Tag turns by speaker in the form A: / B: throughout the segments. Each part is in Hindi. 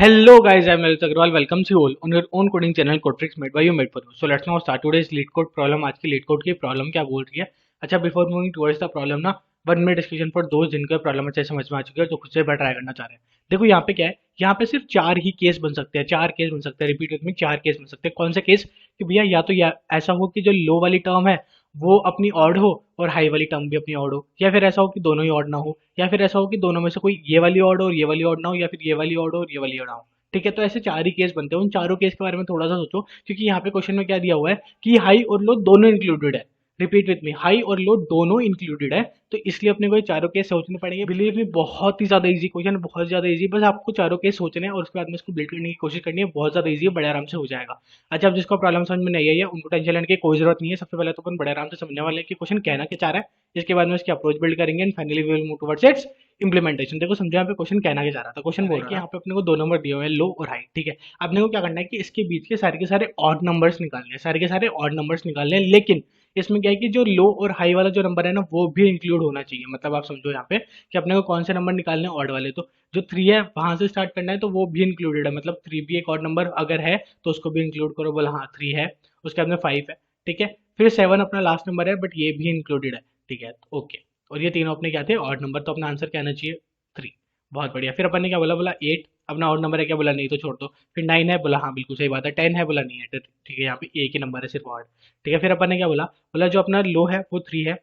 A: Hello guys, I'm Lalit Agrawal. Welcome you all on your own coding channel Codetricks made by you made for you. So let's now start today's lead code problem. आज की lead code की प्रॉब्लम क्या बोल रही है? अच्छा, before moving towards the problem ना, 1 मिनट डिस्कशन फॉर दोस्त जिनको प्रॉब्लम अच्छे समझ में आ चुकी है तो खुद से ट्राई करना चाह रहे हैं। देखो यहाँ पे क्या है, यहाँ पे सिर्फ चार ही केस बन सकते हैं, चार केस बन सकते हैं, रिपीट में चार केस बन सकते हैं। कौन से केस? कि भैया या तो या ऐसा हो कि जो लो वाली टर्म है वो अपनी ऑड हो और हाई वाली टर्म भी अपनी ऑड हो, या फिर ऐसा हो कि दोनों ही ऑड ना हो, या फिर ऐसा हो कि दोनों में से कोई ये वाली ऑड हो और ये वाली ऑड ना हो, या फिर ये वाली ऑड हो और ये वाली ऑड ना हो। ठीक है, तो ऐसे चार ही केस बनते हैं। उन चारों केस के बारे में थोड़ा सा सोचो, क्योंकि यहाँ पे क्वेश्चन में क्या दिया हुआ है कि हाई और लो दोनों इंक्लूडेड है। रिपीट विथ मी, हाई और लो दोनों इंक्लूडेड है, तो इसलिए अपने को ये चारों केस सोचने पड़ेंगे। बिलीव मी, बहुत ही ज्यादा इजी क्वेश्चन, बहुत ज्यादा इजी। बस आपको चारों केस सोचने हैं और उसके बाद में इसको बिल्ड करने की कोशिश करनी है। बहुत ज्यादा इजी है, बड़े आराम से हो जाएगा। अच्छा, अब जिसको प्रॉब्लम समझ में नहीं आई है उनको टेंशन लेने की कोई जरूरत नहीं है। सबसे पहले तो अपन बड़े आराम से समझने वाले हैं कि क्वेश्चन कहना क्या चाह रहा है, इसके बाद में इसकी अप्रोच बिल्ड करेंगे and finally we will move towards its implementation. देखो समझो यहाँ पे क्वेश्चन कहना क्या चाह रहा था। क्वेश्चन बोल रहा है कि यहाँ पे अपने को दो नंबर दिए हुए हैं, लो और हाई। ठीक है, अपने को क्या करना है कि इसके बीच के सारे ऑड नंबर्स निकालने हैं, सारे के सारे ऑड नंबर्स निकालने हैं। लेकिन इसमें क्या है कि जो लो और हाई वाला जो नंबर है ना वो भी इंक्लूड होना चाहिए। मतलब आप समझो यहाँ पे कि अपने को कौन से नंबर निकालने हैं, ऑड वाले। तो जो थ्री है वहां से स्टार्ट करना है, तो वो भी इंक्लूडेड है। मतलब थ्री भी एक ऑड नंबर अगर है तो उसको भी इंक्लूड करो। बोला हाँ थ्री है, उसके बाद में फाइव है। ठीक है, फिर सेवन अपना लास्ट नंबर है बट ये भी इंक्लूडेड है। ठीक है, ओके। और ये तीनों अपने क्या थे, ऑड नंबर, तो अपना आंसर क्या आना चाहिए, थ्री। बहुत बढ़िया। फिर अपन ने क्या बोला, बोला एट अपना ऑड नंबर है क्या, बोला नहीं तो छोड़ दो। फिर नाइन है, बोला हाँ बिल्कुल सही बात है। टेन है, बोला नहीं है। तो ठीक है, यहाँ पे एक ही नंबर है सिर्फ ऑड। ठीक है, फिर अपन ने क्या बोला, बोला जो अपना लो है वो थ्री है,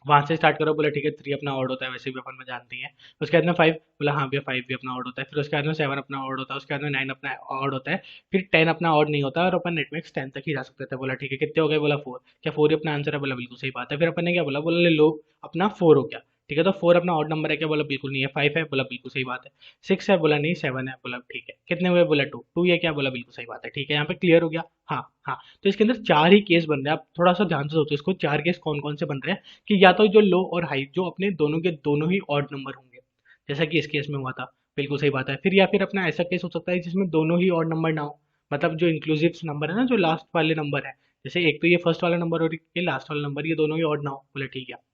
A: वहां से स्टार्ट करो। बोला ठीक है, थ्री अपना ऑड होता है, वैसे भी अपन में जानती है। उसके बाद में फाइव, बोला हाँ भैया फाइव भी अपना ऑड होता है। फिर उसके बाद में सेवन अपना ऑड होता है, उसके बाद में नाइन अपना ऑड होता है। फिर टेन अपना ऑड नहीं होता और अपन नेटमेक्स टेन तक ही जा सकते थे। बोला ठीक है, कितने हो गए, बोला फोर। क्या फोर ही अपना आंसर है, बोला बिल्कुल सही बात है। फिर अपन ने क्या बोला, बोला ले लो अपना फोर हो गया। ठीक है, तो फोर अपना ऑड नंबर है क्या, बोला बिल्कुल नहीं है। फाइव है, बोला बिल्कुल सही बात है। सिक्स है, बोला नहीं। सेवन है, बोला ठीक है। कितने हुए, बोला टू। टू ये क्या, बोला बिल्कुल सही बात है। ठीक है, यहाँ पे क्लियर हो गया। हाँ हाँ, तो इसके अंदर चार ही केस बन रहे हैं। आप थोड़ा सा ध्यान से सोचो इसको, चार केस कौन कौन से बन रहे हैं। कि या तो जो लो और हाई जो अपने दोनों के दोनों ही ऑड नंबर होंगे, जैसा कि इस केस में हुआ था, बिल्कुल सही बात है। फिर या फिर अपना ऐसा केस हो सकता है जिसमें दोनों ही ऑड नंबर ना हो। मतलब जो इंक्लूसिव नंबर है ना, जो लास्ट वाले नंबर है, जैसे एक तो ये फर्स्ट वाला नंबर और ये लास्ट वाला नंबर, ये दोनों ही ऑड ना हो। बोले ठीक है।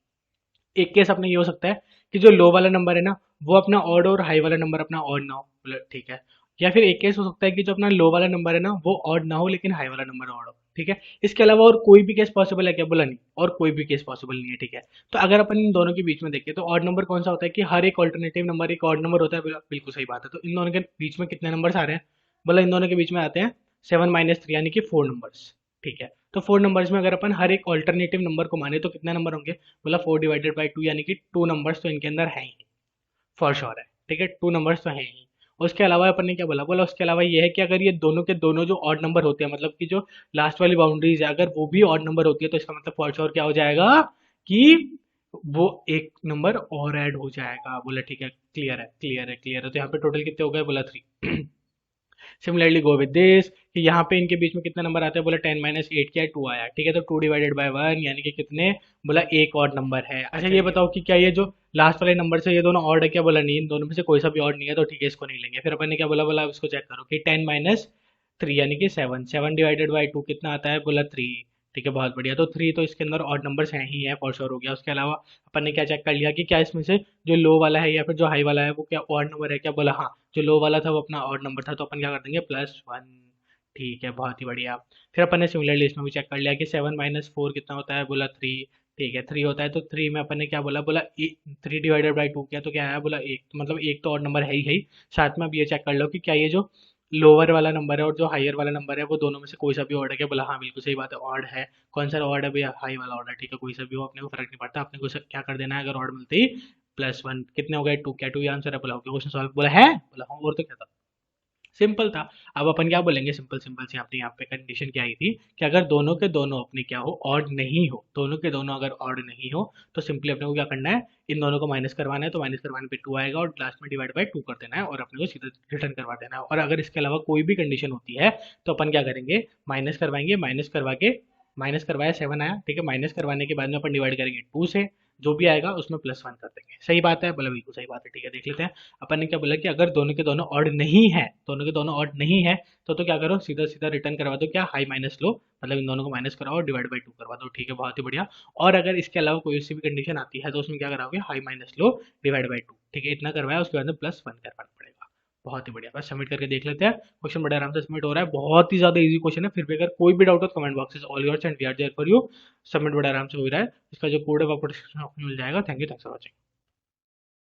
A: एक केस अपने ये हो सकता है कि जो लो वाला नंबर है ना वो अपना ऑड और हाई वाला नंबर अपना ऑड ना हो। बोले ठीक है। या फिर एक केस हो सकता है कि जो अपना लो वाला नंबर है ना वो ऑड ना हो लेकिन हाई वाला नंबर ऑड हो। ठीक है, इसके अलावा और कोई भी केस पॉसिबल है क्या, बोला नहीं, और कोई भी केस पॉसिबल नहीं है। ठीक है, तो अगर अपन इन दोनों के बीच में देखें तो ऑड नंबर कौन सा होता है कि हर एक ऑल्टरनेटिव नंबर एक ऑड नंबर होता है। बोला बिल्कुल सही बात है। तो इन दोनों के बीच में कितने नंबर्स आ रहे हैं, बोला इन दोनों के बीच में आते हैं सेवन माइनस थ्री, यानी कि फोर नंबर्स। ठीक है, तो फोर नंबर्स में अगर अपन हर एक ऑल्टरनेटिव नंबर को माने तो कितने नंबर होंगे, बोला फोर डिवाइडेड बाई टू, यानी कि टू नंबर्स तो इनके अंदर है ही, फॉर श्योर है। ठीक है, टू नंबर्स तो है ही। उसके अलावा अपन ने क्या बोला, बोला उसके अलावा ये है कि अगर ये दोनों के दोनों जो ऑड नंबर होते हैं, मतलब कि जो लास्ट वाली बाउंड्रीज है अगर वो भी ऑड नंबर होती है, तो इसका मतलब फॉर श्योर क्या हो जाएगा कि वो एक नंबर और ऐड हो जाएगा। बोला ठीक है, क्लियर है क्लियर है क्लियर है। तो यहाँ पे टोटल कितने हो गए, बोला three. Similarly go with this कि यहाँ पे इनके बीच में कितना नंबर आता है, बोला टेन माइनस एट क्या है, टू आया। ठीक है, तो टू डिवाइडेड बाय वन यानी कि कितने, बोला एक और नंबर है। अच्छा ये बताओ कि क्या ये जो लास्ट वाले नंबर से ये दोनों ऑड है क्या, बोला नहीं, इन दोनों में से कोई सा भी ऑड नहीं है, तो ठीक है इसको नहीं लेंगे। फिर अपन ने क्या बोला, बोला इसको चेक करो कि टेन माइनस थ्री यानी कि seven, seven divided by two कितना आता है, बोला थ्री। ठीक है, बहुत बढ़िया। तो थ्री तो इसके अंदर ऑड नंबर्स हैं ही है, फॉर श्योर हो गया। उसके अलावा अपन ने क्या चेक कर लिया कि क्या इसमें से जो लो वाला है या फिर जो हाई वाला है वो क्या ऑड नंबर है क्या, बोला हाँ। जो लो वाला था वो अपना ऑड नंबर था, तो अपन क्या कर देंगे, प्लस वन। ठीक है, बहुत ही बढ़िया। फिर अपन ने सिमिलरली इसमें भी चेक कर लिया कि सेवन माइनस फोर कितना होता है, बोला थ्री। ठीक है, थ्री होता है। तो थ्री में अपन ने क्या बोला, बोला थ्री डिवाइडेड बाई टू किया तो क्या आया, बोला एक। तो मतलब एक तो ऑड नंबर है ही। साथ में अब ये चेक कर लो कि क्या ये जो लोअर वाला नंबर है और जो हायर वाला नंबर है वो दोनों में से कोई सा भी ऑर्ड है क्या, बोला हाँ बिल्कुल सही बात है, ऑर्ड है। कौन सा ऑर्ड है भैया, हाई वाला ऑर्ड है। ठीक है, कोई सा भी हो अपने को फर्क नहीं पड़ता, अपने को क्या कर देना है, अगर ऑर्ड मिलते ही प्लस वन। कितने हो गए, टू। क्या टू ही आंसर है, बोला ओके क्वेश्चन सॉल्व। बोला है, बोला हाँ, और तो क्या था, सिंपल था। अब अपन क्या बोलेंगे, सिंपल सिंपल से अपने यहाँ पे कंडीशन क्या आई थी कि अगर दोनों के दोनों अपने क्या हो, ऑड नहीं हो, दोनों के दोनों अगर ऑड नहीं हो तो सिंपली अपने को क्या करना है, इन दोनों को माइनस करवाना है। तो माइनस करवाने पे टू आएगा और लास्ट में डिवाइड बाई टू कर देना है और अपने को सीधा रिटर्न करवा देना है। और अगर इसके अलावा कोई भी कंडीशन होती है तो अपन क्या करेंगे, माइनस करवाएंगे। माइनस करवा के, माइनस करवाया सेवन आया। ठीक है, माइनस करवाने के बाद में अपन डिवाइड करेंगे टू से, जो भी आएगा उसमें प्लस वन कर देंगे। सही बात है, बोला बिल्कुल सही बात है। ठीक है, देख लेते हैं। अपन ने क्या बोला कि अगर दोनों के दोनों ऑड नहीं है, दोनों के दोनों ऑड नहीं है तो क्या करो, सीधा सीधा रिटर्न करवा दो क्या, हाई माइनस लो, मतलब इन दोनों को माइनस कराओ और डिवाइड बाई टू करवा दो। ठीक है, बहुत ही बढ़िया। और अगर इसके अलावा कोई सी भी कंडीशन आती है तो उसमें क्या कराओगे, high minus low divide by two. ठीक है, इतना करवाया, उसके बाद में प्लस वन करवाना पड़ेगा। बहुत ही बढ़िया, बस सबमिट करके देख लेते हैं। क्वेश्चन बड़े आराम से सबमिट हो रहा है, बहुत ही ज्यादा इजी क्वेश्चन है। फिर भी अगर कोई भी डाउट हो तो comment box is all yours and we are there for you. Submit बड़ा आराम से हो रहा है। इसका जो कोड है वो आपको डिस्क्रिप्शन में मिल जाएगा। Thank you, thanks for watching.